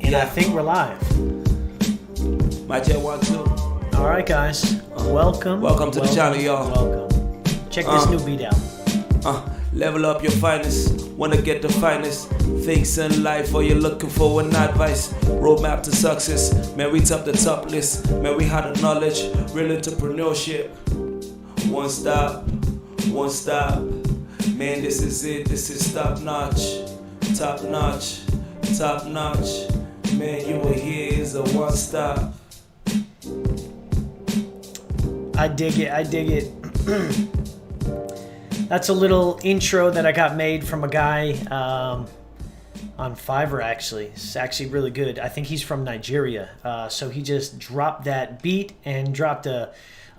And I think we're live. My jet 1 2. All right, guys. Welcome to the channel, y'all. Welcome. Check this new beat out. Level up your finest. Wanna get the finest things in life, or you're looking for an advice. Roadmap to success. Man, we top the top list. Man, we had the knowledge. Real entrepreneurship. One stop. Man, this is it. This is top notch. Top notch. Man, you were here is a one stop. I dig it. That's a little intro that I got made from a guy on Fiverr, actually. It's actually really good. I think he's from Nigeria. So he just dropped that beat and dropped a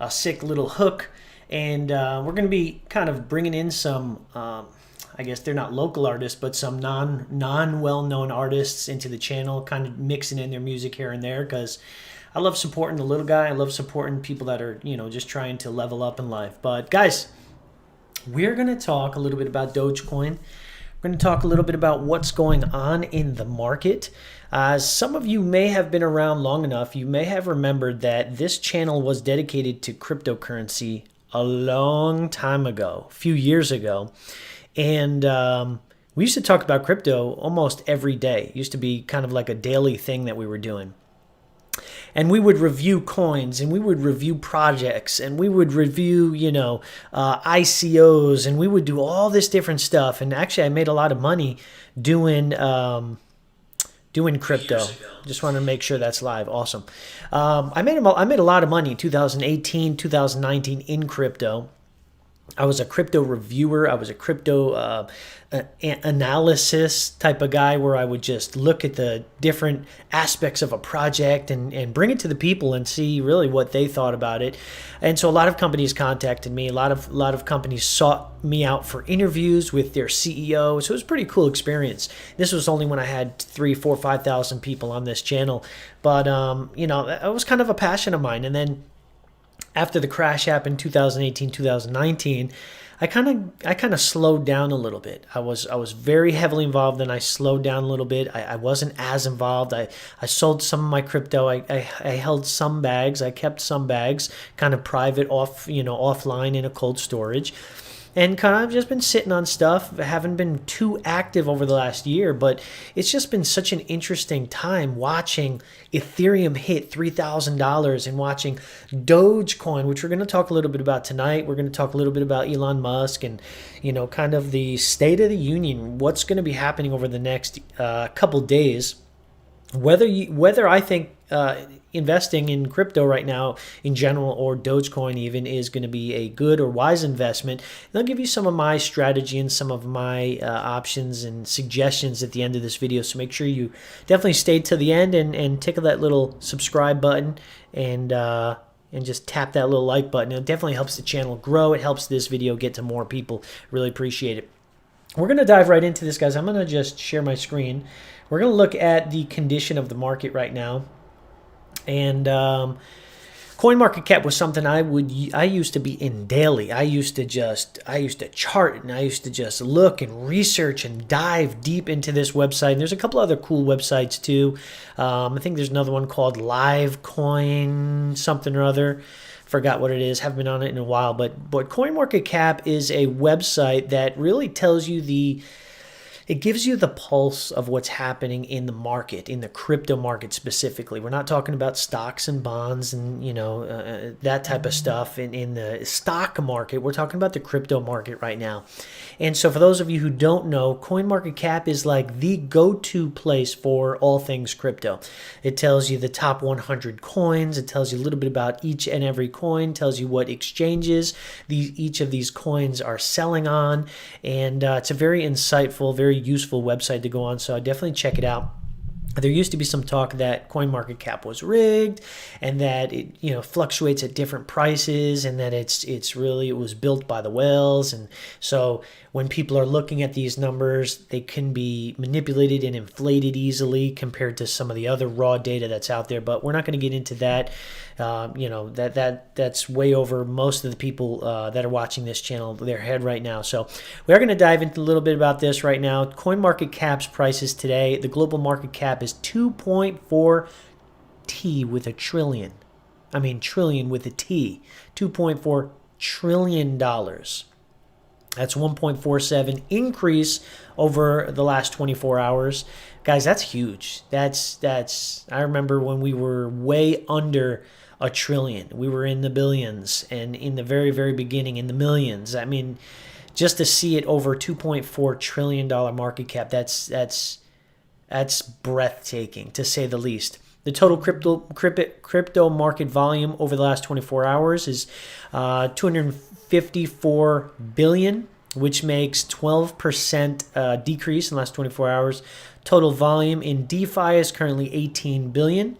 sick little hook. And we're going to be kind of bringing in some, I guess they're not local artists, but some non-well-known artists into the channel, kind of mixing in their music here and there, because I love supporting the little guy. I love supporting people that are, just trying to level up in life. But guys, we're going to talk a little bit about Dogecoin. We're going to talk a little bit about what's going on in the market. Some of you may have been around long enough. You may have remembered that this channel was dedicated to cryptocurrency a long time ago, a few years ago. And we used to talk about crypto almost every day. It used to be kind of like a daily thing that we were doing. And we would review coins, and we would review projects, and we would review, ICOs, and we would do all this different stuff. And actually, I made a lot of money doing crypto. Just want to make sure that's live. Awesome. I made a lot of money in 2018, 2019 in crypto. I was a crypto reviewer. I was a crypto analysis type of guy, where I would just look at the different aspects of a project and bring it to the people and see really what they thought about it. And so a lot of companies contacted me. A lot of companies sought me out for interviews with their CEO. So it was a pretty cool experience. This was only when I had 3,000, 4,000, 5,000 people on this channel. But, it was kind of a passion of mine. And then after the crash happened, 2018, 2019, I kind of slowed down a little bit. I was very heavily involved, and I slowed down a little bit. I wasn't as involved. I sold some of my crypto. I held some bags. I kept some bags kind of private offline in a cold storage. And kind of just been sitting on stuff. I haven't been too active over the last year, but it's just been such an interesting time watching Ethereum hit $3,000 and watching Dogecoin, which we're going to talk a little bit about tonight. We're going to talk a little bit about Elon Musk and, kind of the state of the union, what's going to be happening over the next couple days. Whether I think investing in crypto right now in general, or Dogecoin even, is going to be a good or wise investment. And I'll give you some of my strategy and some of my options and suggestions at the end of this video. So make sure you definitely stay to the end and tickle that little subscribe button and just tap that little like button. It definitely helps the channel grow. It helps this video get to more people. Really appreciate it. We're going to dive right into this, guys. I'm going to just share my screen. We're going to look at the condition of the market right now. And CoinMarketCap was something I used to be in daily. I used to chart, and I used to just look and research and dive deep into this website. And there's a couple other cool websites too. I think there's another one called LiveCoin something or other. Forgot what it is. Haven't been on it in a while. But CoinMarketCap is a website that really tells you it gives you the pulse of what's happening in the market, in the crypto market specifically. We're not talking about stocks and bonds and, that type of stuff in the stock market. We're talking about the crypto market right now. And so for those of you who don't know, CoinMarketCap is like the go-to place for all things crypto. It tells you the top 100 coins. It tells you a little bit about each and every coin, tells you what exchanges each of these coins are selling on. And it's a very insightful, very useful website to go on, so I definitely check it out. There used to be some talk that CoinMarketCap was rigged and that it fluctuates at different prices, and that it was built by the whales. And so when people are looking at these numbers, they can be manipulated and inflated easily compared to some of the other raw data that's out there. But we're not going to get into that. That's way over most of the people that are watching this channel, their head right now. So we are going to dive into a little bit about this right now. CoinMarketCap's prices today, the global market cap is 2.4 T with a trillion. I mean trillion with a T. $2.4 trillion. That's 1.47 increase over the last 24 hours. Guys, that's huge. That's I remember when we were way under a trillion. We were in the billions, and in the very, very beginning in the millions. I mean, just to see it over $2.4 trillion market cap, that's breathtaking, to say the least. The total crypto market volume over the last 24 hours is 254 billion, which makes 12% decrease in the last 24 hours. Total volume in DeFi is currently 18 billion.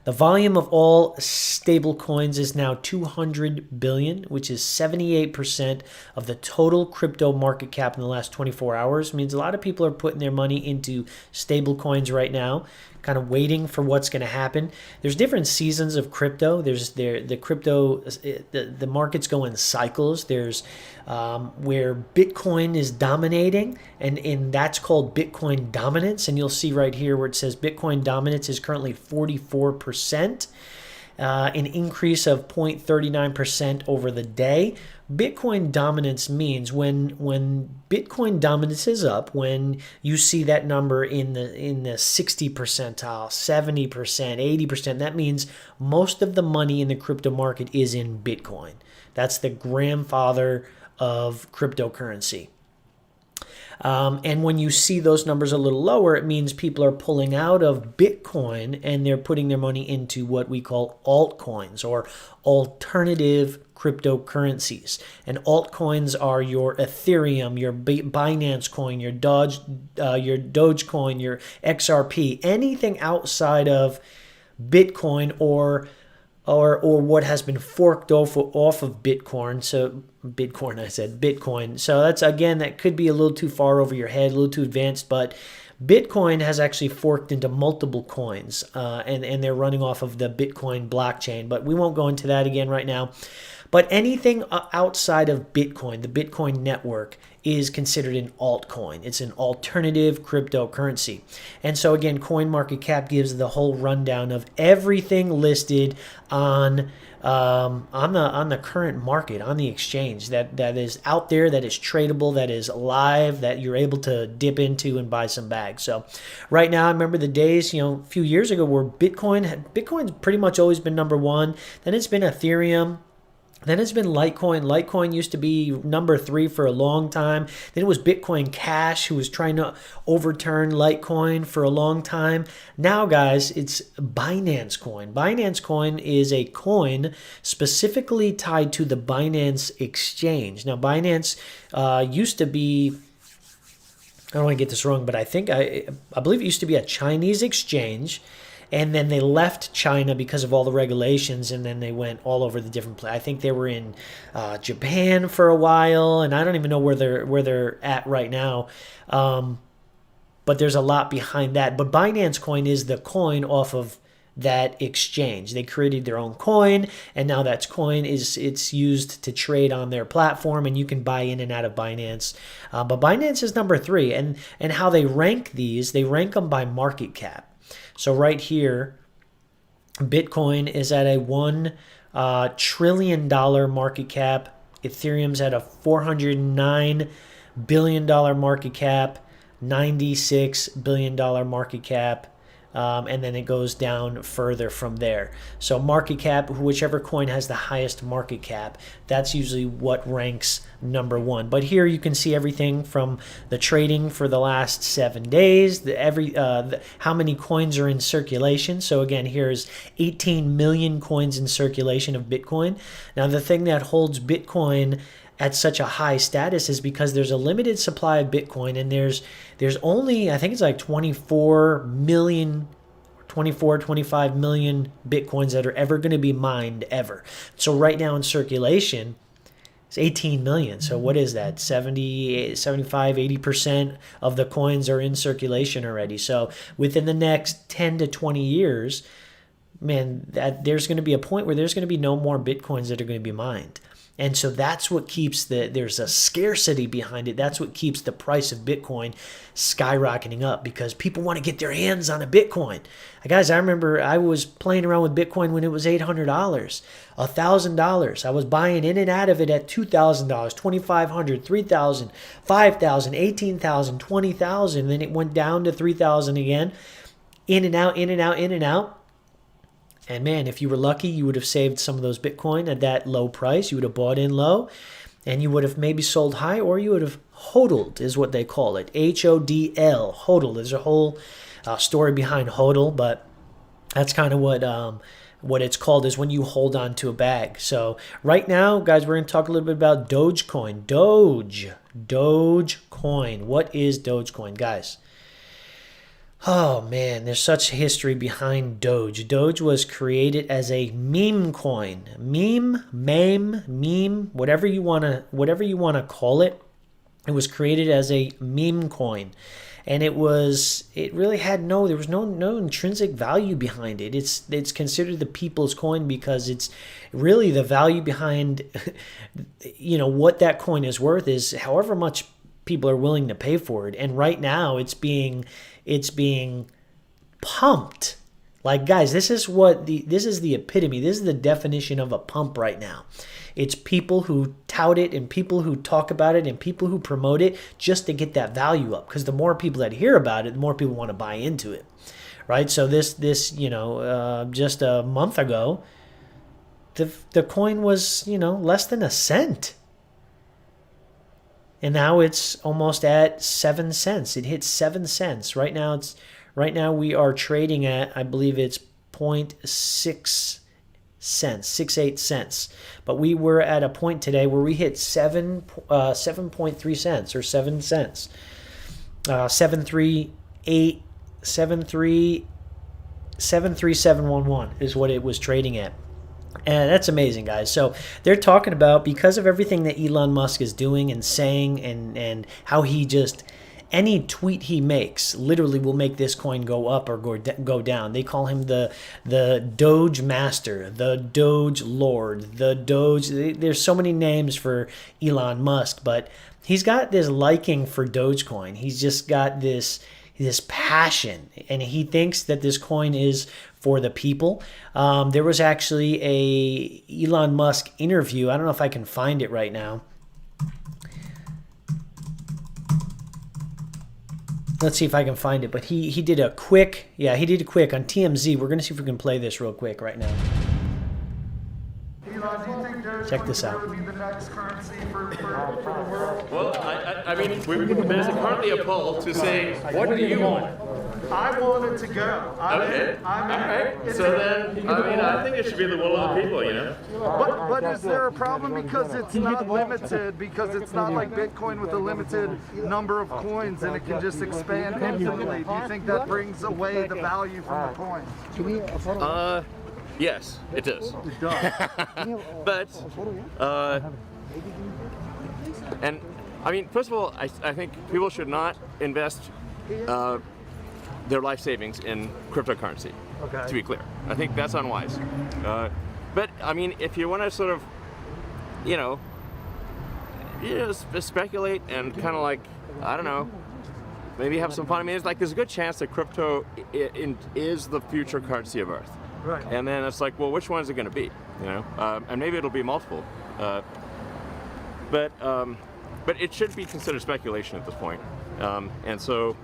The volume of all stable coins is now 200 billion, which is 78% of the total crypto market cap in the last 24 hours. It means a lot of people are putting their money into stable coins right now, kind of waiting for what's going to happen. There's different seasons of crypto. There's the markets go in cycles. There's where Bitcoin is dominating, and that's called Bitcoin dominance. And you'll see right here where it says Bitcoin dominance is currently 44%, an increase of 0.39% over the day. Bitcoin dominance means when Bitcoin dominance is up, when you see that number in the 60 percentile, 70%, 80%, that means most of the money in the crypto market is in Bitcoin. That's the grandfather of cryptocurrency. And when you see those numbers a little lower, it means people are pulling out of Bitcoin and they're putting their money into what we call altcoins, or alternative cryptocurrencies. And altcoins are your Ethereum, your Binance coin, your Dogecoin, your XRP, anything outside of Bitcoin or what has been forked off of Bitcoin. So Bitcoin. So that's, again, that could be a little too far over your head, a little too advanced, but Bitcoin has actually forked into multiple coins, and they're running off of the Bitcoin blockchain, but we won't go into that again right now. But anything outside of Bitcoin, the Bitcoin network, is considered an altcoin. It's an alternative cryptocurrency. And so again, CoinMarketCap gives the whole rundown of everything listed on the current market, on the exchange, that is out there, that is tradable, that is live, that you're able to dip into and buy some bags. So right now, I remember the days, a few years ago, where Bitcoin's pretty much always been number one. Then it's been Ethereum. Then it's been Litecoin. Litecoin used to be number 3 for a long time. Then it was Bitcoin Cash, who was trying to overturn Litecoin for a long time. Now, guys, it's Binance Coin. Binance Coin is a coin specifically tied to the Binance exchange. Now, Binance used to be, I don't want to get this wrong, but I believe it used to be a Chinese exchange. And then they left China because of all the regulations, and then they went all over the different places. I think they were in Japan for a while, and I don't even know where they're at right now. But there's a lot behind that. But Binance Coin is the coin off of that exchange. They created their own coin, and now that coin it's used to trade on their platform, and you can buy in and out of Binance. But Binance is number 3, and how they rank these, they rank them by market cap. So right here, Bitcoin is at a $1 trillion market cap. Ethereum's at a $409 billion market cap, $96 billion market cap. And then it goes down further from there. So market cap, whichever coin has the highest market cap, that's usually what ranks number 1. But here you can see everything from the trading for the last 7 days, how many coins are in circulation. So again, here's 18 million coins in circulation of Bitcoin. Now, the thing that holds Bitcoin at such a high status is because there's a limited supply of Bitcoin, and there's only, I think it's like 25 million Bitcoins that are ever going to be mined ever. So right now in circulation, it's 18 million. So what is that? 70, 75, 80% of the coins are in circulation already. So within the next 10 to 20 years, man, that there's going to be a point where there's going to be no more Bitcoins that are going to be mined. And so that's what keeps there's a scarcity behind it. That's what keeps the price of Bitcoin skyrocketing up, because people want to get their hands on a Bitcoin. Guys, I remember I was playing around with Bitcoin when it was $800, $1,000. I was buying in and out of it at $2,000, $2,500, $3,000, $5,000, $18,000, $20,000. Then it went down to $3,000 again. In and out, in and out, in and out. And man, if you were lucky, you would have saved some of those Bitcoin at that low price. You would have bought in low, and you would have maybe sold high, or you would have hodled, is what they call it. HODL, hodl. There's a whole story behind hodl, but that's kind of what it's called, is when you hold on to a bag. So right now, guys, we're going to talk a little bit about Dogecoin. Dogecoin. What is Dogecoin, guys? Oh man, there's such history behind Doge. Doge was created as a meme coin. Meme, whatever you wanna call it. It was created as a meme coin. And there was no intrinsic value behind it. It's considered the people's coin because it's really the value behind what that coin is worth is however much people are willing to pay for it. And right now it's being pumped. Like, guys, this is the epitome. This is the definition of a pump right now. It's people who tout it and people who talk about it and people who promote it just to get that value up. Because the more people that hear about it, the more people want to buy into it, right? So this just a month ago, the coin was less than a cent. And now it's almost at 7 cents. It hit 7 cents. Right now we are trading at, I believe it's 0.6 cents, 68 cents. But we were at a point today where we hit 7.3 cents or 7 cents. 73711 is what it was trading at. And that's amazing, guys. So they're talking about, because of everything that Elon Musk is doing and saying, and how he just, any tweet he makes literally will make this coin go up or go down. They call him the Doge Master, the Doge Lord, the Doge. There's so many names for Elon Musk, but he's got this liking for Dogecoin. He's just got this passion, and he thinks that this coin is for the people. There was actually a Elon Musk interview. I don't know if I can find it right now. Let's see if I can find it. But he did a quick on TMZ. We're going to see if we can play this real quick right now. Elon, do you think Check this out. would be the next currency for the world? Well, I mean, there's currently a poll to say, what do you want? I want it to go. Okay. All right. So then, I think it should be the will of the people, But is there a problem because it's not limited, because it's not like Bitcoin with a limited number of coins and it can just expand infinitely? Do you think that brings away the value from the coin? Yes, it does. It does. But, and I mean, first of all, I think people should not invest their life savings in cryptocurrency. Okay. To be clear, I think that's unwise. But I mean, if you want to sort of, speculate and kind of like, I don't know, maybe have some fun. I mean, there's a good chance that crypto is the future currency of Earth. Right. And then it's like, well, which one is it going to be? And maybe it'll be multiple. But it should be considered speculation at this point. And so,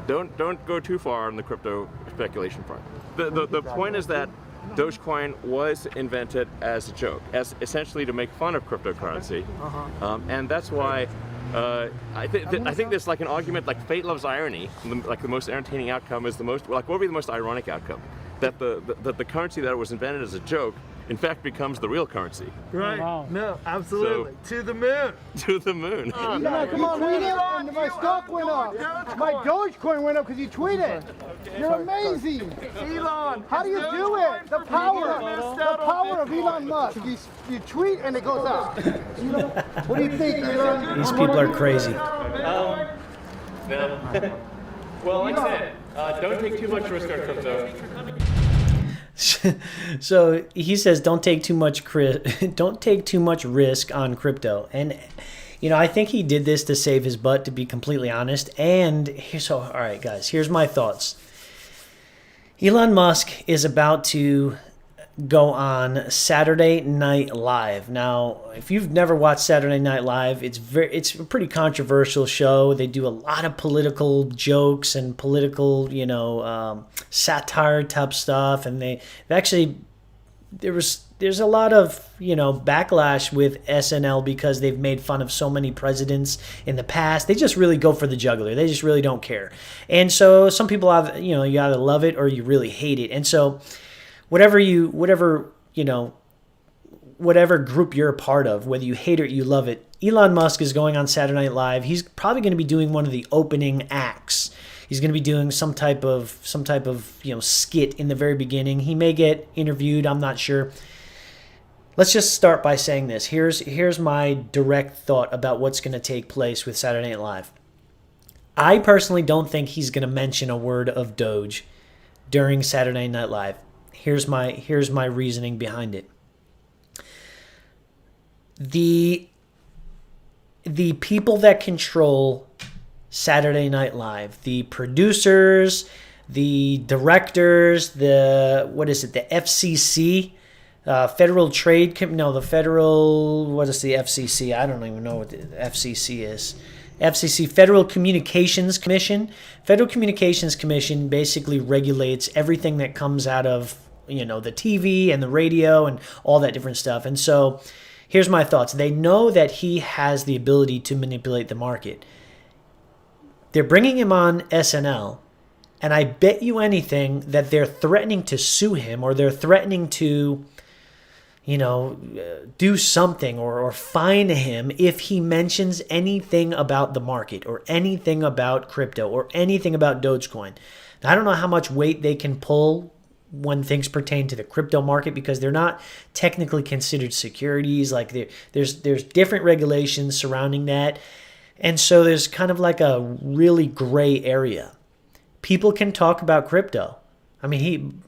don't go too far on the crypto speculation front. The point is that Dogecoin was invented as a joke, as essentially to make fun of cryptocurrency, and that's why I think there's like an argument like fate loves irony. Like the most entertaining outcome is what would be the most ironic outcome? That the currency that was invented as a joke, in fact, becomes the real currency. Right. Wow. No, absolutely. To the moon. To the moon. Come on, read it. And my stock went up. My Dogecoin went up because you tweeted. You're amazing. Elon, how do you do it? The power of Elon Musk. You tweet and it goes up. What do you think, Elon? These people are crazy. No. Well, like I said, don't take too much risk on crypto. So he says, don't take too much risk on crypto. And I think he did this to save his butt, to be completely honest. And all right, guys, here's my thoughts. Elon Musk is about to go on Saturday Night Live. Now, if you've never watched Saturday Night Live, it's a pretty controversial show. They do a lot of political jokes and political, satire type stuff, and there's a lot of, backlash with SNL because they've made fun of so many presidents in the past. They just really go for the jugular. They just really don't care. And so some people have, you either love it or you really hate it. And so whatever group you're a part of, whether you hate it or you love it, Elon Musk is going on Saturday Night Live. He's probably going to be doing one of the opening acts. He's going to be doing some type of skit in the very beginning. He may get interviewed. I'm not sure. Let's just start by saying this. Here's my direct thought about what's going to take place with Saturday Night Live. I personally don't think he's going to mention a word of Doge during Saturday Night Live. Here's my reasoning behind it. The people that control Saturday Night Live, the producers, the directors, the FCC, Federal Trade, no, the Federal, what is the FCC? I don't even know what the FCC is. FCC, Federal Communications Commission. Federal Communications Commission basically regulates everything that comes out of, the TV and the radio and all that different stuff. And so here's my thoughts. They know that he has the ability to manipulate the market. They're bringing him on SNL, and I bet you anything that they're threatening to sue him, or they're threatening to, do something or fine him if he mentions anything about the market or anything about crypto or anything about Dogecoin. Now, I don't know how much weight they can pull when things pertain to the crypto market, because they're not technically considered securities. Like there's different regulations surrounding that. And so there's kind of like a really gray area. People can talk about crypto. I mean,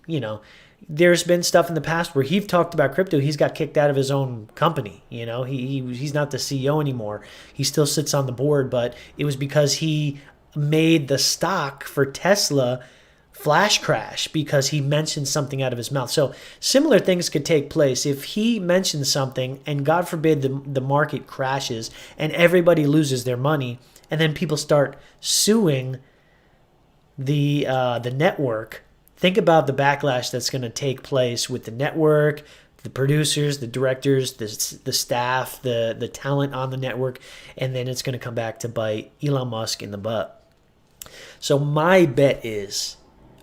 there's been stuff in the past where he's talked about crypto. He's got kicked out of his own company. He's not the CEO anymore. He still sits on the board, but it was because he made the stock for Tesla flash crash because he mentioned something out of his mouth. So similar things could take place if he mentions something and God forbid the market crashes and everybody loses their money, and then people start suing the network. Think about the backlash that's going to take place with the network, the producers, the directors, the staff, the talent on the network, and then it's going to come back to bite Elon Musk in the butt. So my bet is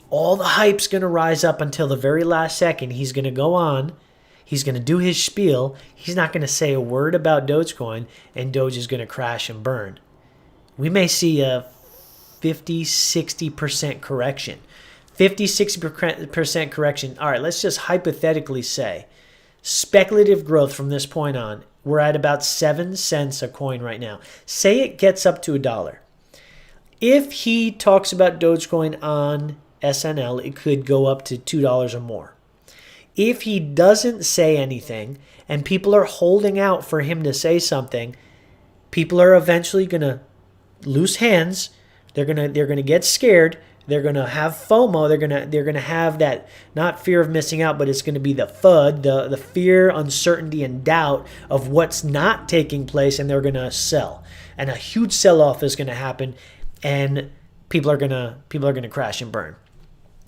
all the hype's going to rise up until the very last second. He's going to go on. He's going to do his spiel. He's not going to say a word about Dogecoin, and Doge is going to crash and burn. We may see a 50-60% correction. 50-60% correction. All right, let's just hypothetically say speculative growth from this point on. We're at about 7 cents a coin right now. Say it gets up to $1. If he talks about Dogecoin on SNL, it could go up to $2 or more. If he doesn't say anything and people are holding out for him to say something, people are eventually going to lose hands. They're going to get scared. They're going to have FOMO. They're going to have that, not fear of missing out, but it's going to be the FUD, the fear, uncertainty, and doubt of what's not taking place, and they're going to sell. And a huge sell-off is going to happen, and people are going to crash and burn.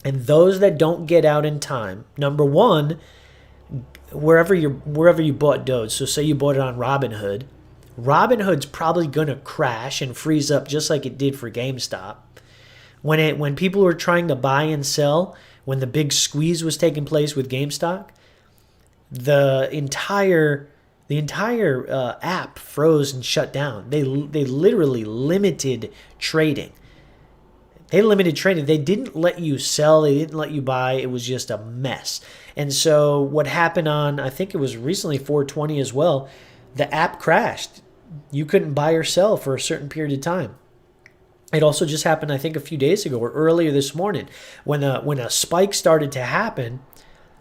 And those that don't get out in time, number one, wherever you bought Doge, so say you bought it on Robinhood, Robinhood's probably going to crash and freeze up just like it did for GameStop. When people were trying to buy and sell, when the big squeeze was taking place with GameStop, the entire app froze and shut down. They literally limited trading. They limited trading. They didn't let you sell. They didn't let you buy. It was just a mess. And so what happened on, I think it was recently 420 as well, the app crashed. You couldn't buy or sell for a certain period of time. It also just happened, I think, a few days ago or earlier this morning when a spike started to happen.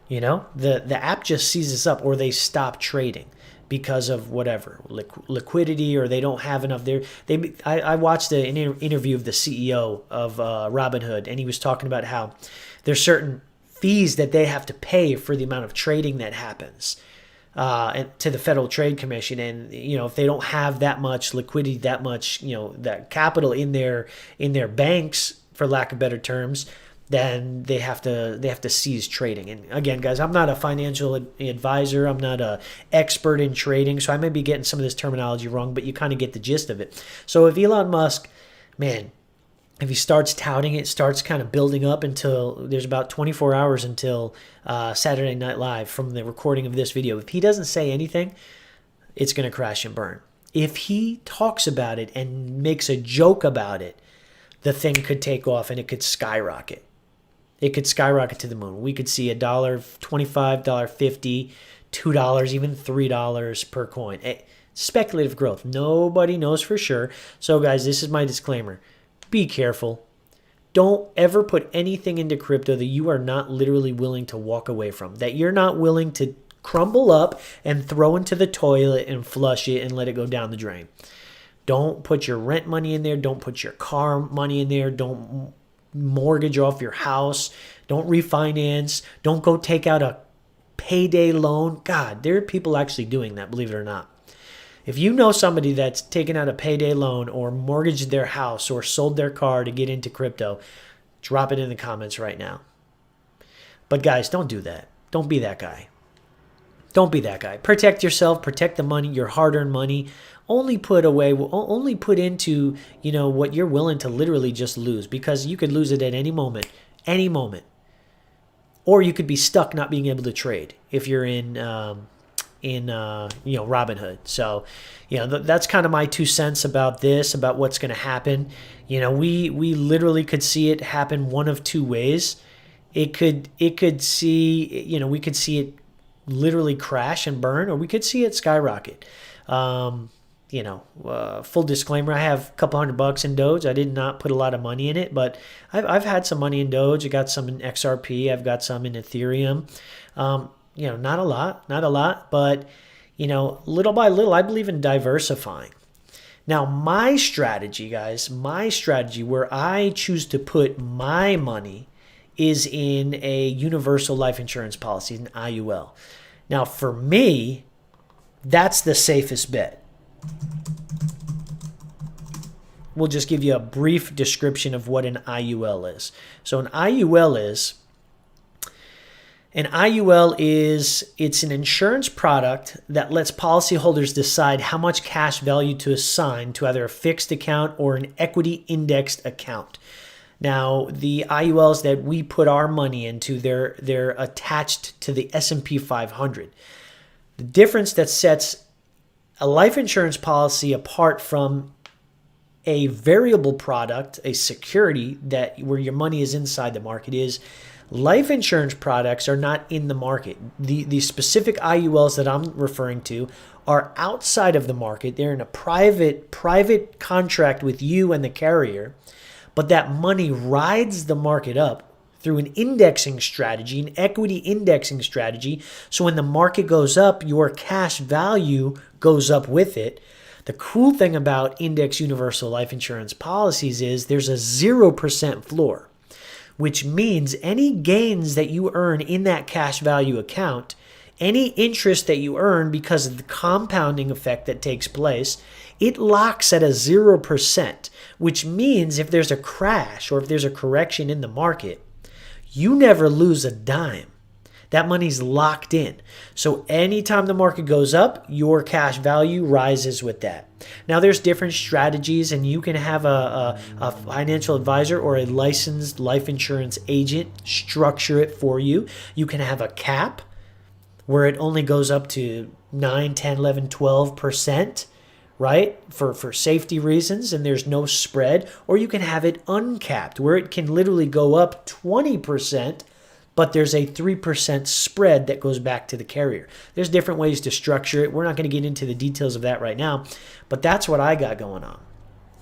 You know, the app just seizes up, or they stop trading because of whatever liquidity, or they don't have enough there. I watched an interview of the CEO of Robinhood, and he was talking about how there's certain fees that they have to pay for the amount of trading that happens and to the Federal Trade Commission. And if they don't have that much liquidity, that much that capital in their banks, for lack of better terms, then they have to cease trading. And again, guys, I'm not a financial advisor. I'm not an expert in trading, so I may be getting some of this terminology wrong, but you kind of get the gist of it. So if Elon Musk, man, if he starts touting it, starts kind of building up until there's about 24 hours until Saturday Night Live from the recording of this video. If he doesn't say anything, it's going to crash and burn. If he talks about it and makes a joke about it, the thing could take off and it could skyrocket. It could skyrocket to the moon. We could see $1.25, $1.50, $2, even $3 per coin. Speculative growth. Nobody knows for sure. So guys, this is my disclaimer. Be careful. Don't ever put anything into crypto that you are not literally willing to walk away from, that you're not willing to crumble up and throw into the toilet and flush it and let it go down the drain. Don't put your rent money in there. Don't put your car money in there. Don't mortgage off your house. Don't refinance. Don't go take out a payday loan. God, there are people actually doing that, believe it or not. If you know somebody that's taken out a payday loan or mortgaged their house or sold their car to get into crypto, drop it in the comments right now. But guys, don't do that. Don't be that guy. Don't be that guy. Protect yourself. Protect the money, your hard-earned money. Only put into, what you're willing to literally just lose, because you could lose it at any moment. Or you could be stuck not being able to trade if you're in Robinhood. So, that's kind of my 2 cents about this, about what's going to happen. We literally could see it happen one of two ways. We could see it literally crash and burn, or we could see it skyrocket. Full disclaimer, I have a couple $100 in Doge. I did not put a lot of money in it, but I've had some money in Doge. I got some in XRP. I've got some in Ethereum. Not a lot, but little by little, I believe in diversifying. Now, my strategy, guys, where I choose to put my money is in a universal life insurance policy, an IUL. Now, for me, that's the safest bet. We'll just give you a brief description of what an IUL is. So an IUL it's an insurance product that lets policyholders decide how much cash value to assign to either a fixed account or an equity indexed account. Now, the IULs that we put our money into, they're attached to the S&P 500. The difference that sets a life insurance policy apart from a variable product, a security where your money is inside the market, is life insurance products are not in the market. The specific IULs that I'm referring to are outside of the market. They're in a private contract with you and the carrier, but that money rides the market up through an indexing strategy, an equity indexing strategy. So when the market goes up, your cash value goes up with it. The cool thing about index universal life insurance policies is there's a 0% floor, which means any gains that you earn in that cash value account, any interest that you earn because of the compounding effect that takes place, it locks at a 0%, which means if there's a crash or if there's a correction in the market, you never lose a dime. That money's locked in. So anytime the market goes up, your cash value rises with that. Now, there's different strategies, and you can have a financial advisor or a licensed life insurance agent structure it for you. You can have a cap where it only goes up to 9, 10, 11, 12%. Right? For safety reasons, and there's no spread. Or you can have it uncapped, where it can literally go up 20%, but there's a 3% spread that goes back to the carrier. There's different ways to structure it. We're not going to get into the details of that right now, but that's what I got going on.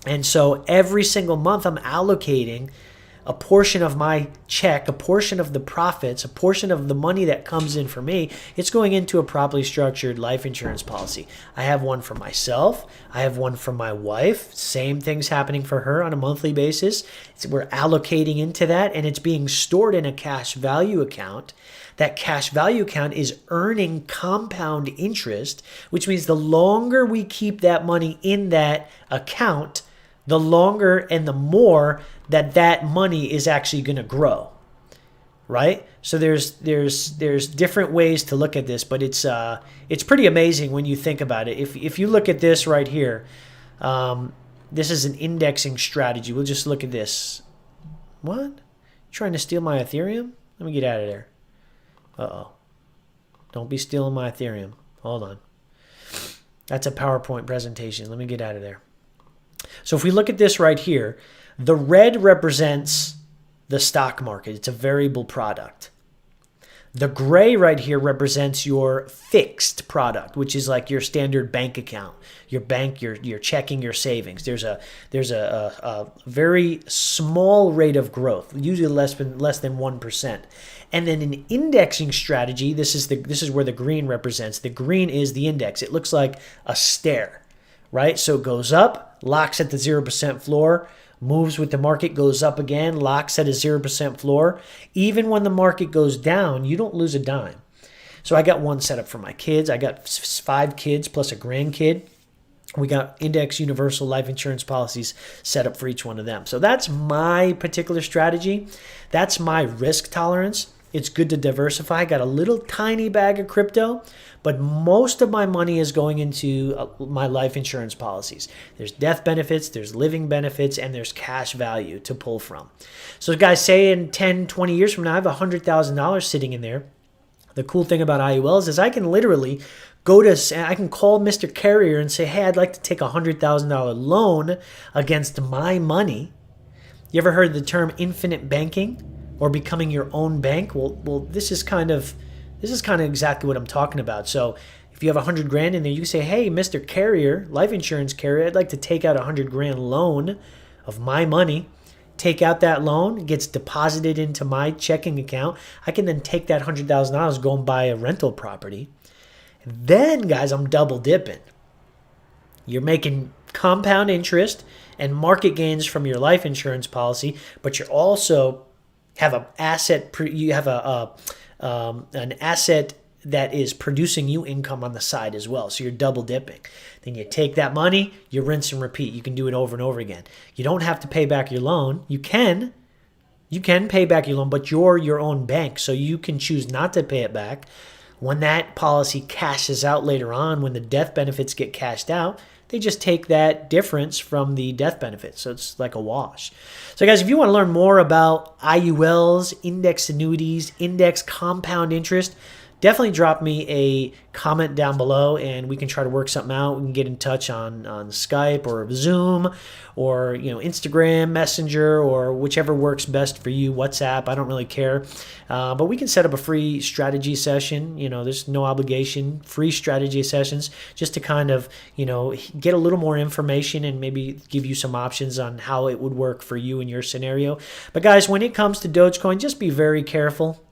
And so every single month I'm allocating a portion of my check, a portion of the profits, a portion of the money that comes in for me, it's going into a properly structured life insurance policy. I have one for myself. I have one for my wife. Same thing's happening for her on a monthly basis. We're allocating into that, and it's being stored in a cash value account. That cash value account is earning compound interest, which means the longer we keep that money in that account, the longer and the more that money is actually going to grow, right? So there's different ways to look at this, but it's pretty amazing when you think about it. If you look at this right here, this is an indexing strategy. We'll just look at this. What? You trying to steal my Ethereum? Let me get out of there. Uh-oh. Don't be stealing my Ethereum. Hold on. That's a PowerPoint presentation. Let me get out of there. So if we look at this right here, the red represents the stock market. It's a variable product. The gray right here represents your fixed product, which is like your standard bank account, your bank, your checking, your savings. There's a very small rate of growth, usually less than 1%. And then an indexing strategy, this is where the green represents. The green is the index. It looks like a stair, right? So it goes up, locks at the 0% floor, moves with the market, goes up again, locks at a 0% floor. Even when the market goes down, you don't lose a dime. So I got one set up for my kids. I got 5 kids plus a grandkid. We got index universal life insurance policies set up for each one of them. So that's my particular strategy. That's my risk tolerance. It's good to diversify. I got a little tiny bag of crypto, but most of my money is going into my life insurance policies. There's death benefits, there's living benefits, and there's cash value to pull from. So guys, say in 10, 20 years from now, I have $100,000 sitting in there. The cool thing about IULs is I can literally I can call Mr. Carrier and say, hey, I'd like to take a $100,000 loan against my money. You ever heard the term infinite banking or becoming your own bank? Well, this is kind of exactly what I'm talking about. So if you have $100,000 in there, you can say, hey, Mr. Carrier, life insurance carrier, I'd like to take out a $100,000 loan of my money. Take out that loan, it gets deposited into my checking account. I can then take that $100,000, go and buy a rental property. Then, guys, I'm double dipping. You're making compound interest and market gains from your life insurance policy, but you also have an asset. You have an asset that is producing you income on the side as well. So you're double dipping. Then you take that money, you rinse and repeat. You can do it over and over again. You don't have to pay back your loan. You can pay back your loan, but you're your own bank, so you can choose not to pay it back. When that policy cashes out later on, when the death benefits get cashed out, they just take that difference from the death benefit. So it's like a wash. So guys, if you want to learn more about IULs, index annuities, index compound interest, definitely drop me a comment down below and we can try to work something out. We can get in touch on Skype or Zoom or Instagram, Messenger, or whichever works best for you, WhatsApp. I don't really care. But we can set up a free strategy session. There's no obligation, free strategy sessions just to kind of, get a little more information and maybe give you some options on how it would work for you in your scenario. But guys, when it comes to Dogecoin, just be very careful.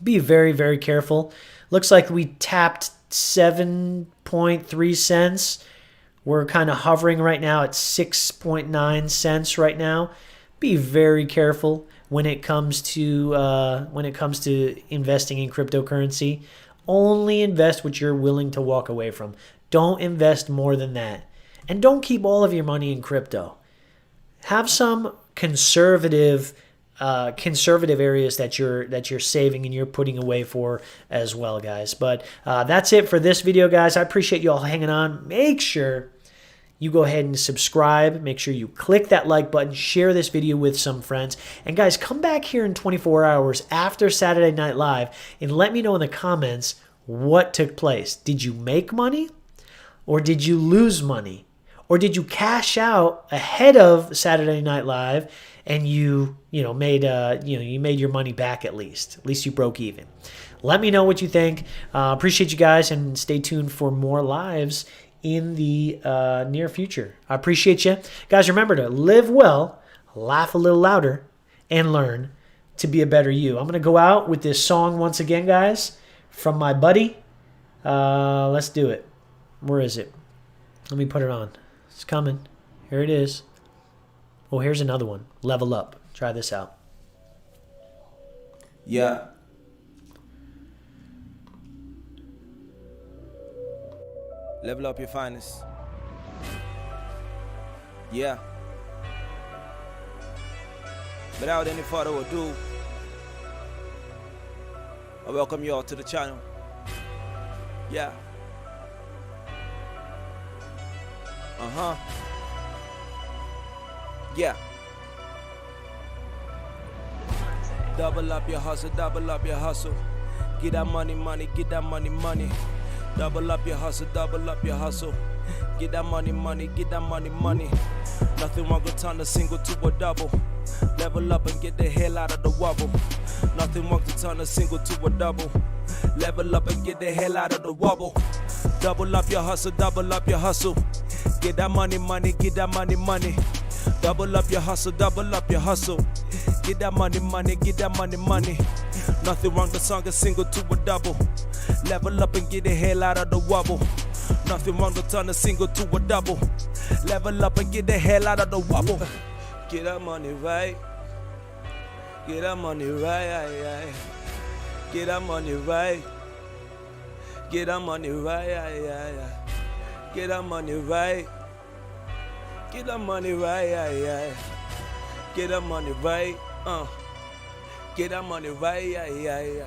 Be very, very careful. Looks like we tapped 7.3 cents. We're kind of hovering right now at 6.9 cents right now. Be very careful when it comes to investing in cryptocurrency. Only invest what you're willing to walk away from. Don't invest more than that. And don't keep all of your money in crypto. Have some conservative areas that you're saving and you're putting away for as well, guys. But that's it for this video, guys. I appreciate you all hanging on. Make sure you go ahead and subscribe. Make sure you click that like button, share this video with some friends. And guys, come back here in 24 hours after Saturday Night Live and let me know in the comments what took place. Did you make money or did you lose money? Or did you cash out ahead of Saturday Night Live and you made your money back at least? At least you broke even. Let me know what you think. Appreciate you guys and stay tuned for more lives in the near future. I appreciate you. Guys, remember to live well, laugh a little louder, and learn to be a better you. I'm going to go out with this song once again, guys, from my buddy. Let's do it. Where is it? Let me put it on. It's coming. Here it is. Oh, here's another one. Level Up. Try this out. Yeah. Level up your finest. Yeah. Without any further ado, I welcome you all to the channel. Yeah. Yeah. Double up your hustle, double up your hustle. Get that money, money, get that money, money. Double up your hustle, double up your hustle. Get that money, money, get that money, money. Nothing wrong with turn a single to a double. Level up and get the hell out of the wobble. Nothing wrong to turn a single to a double. Level up and get the hell out of the wobble. Double up your hustle, double up your hustle. Get that money, money, get that money, money. Double up your hustle, double up your hustle. Get that money, money, get that money, money. Nothing wrong to song a single to a double. Level up and get the hell out of the wobble. Nothing wrong to turn a single to a double. Level up and get the hell out of the wobble. Get that money right. Get that money right. Get that money right. Get that money right. Get that money right. Get that money right. Get that money right. Get that money right.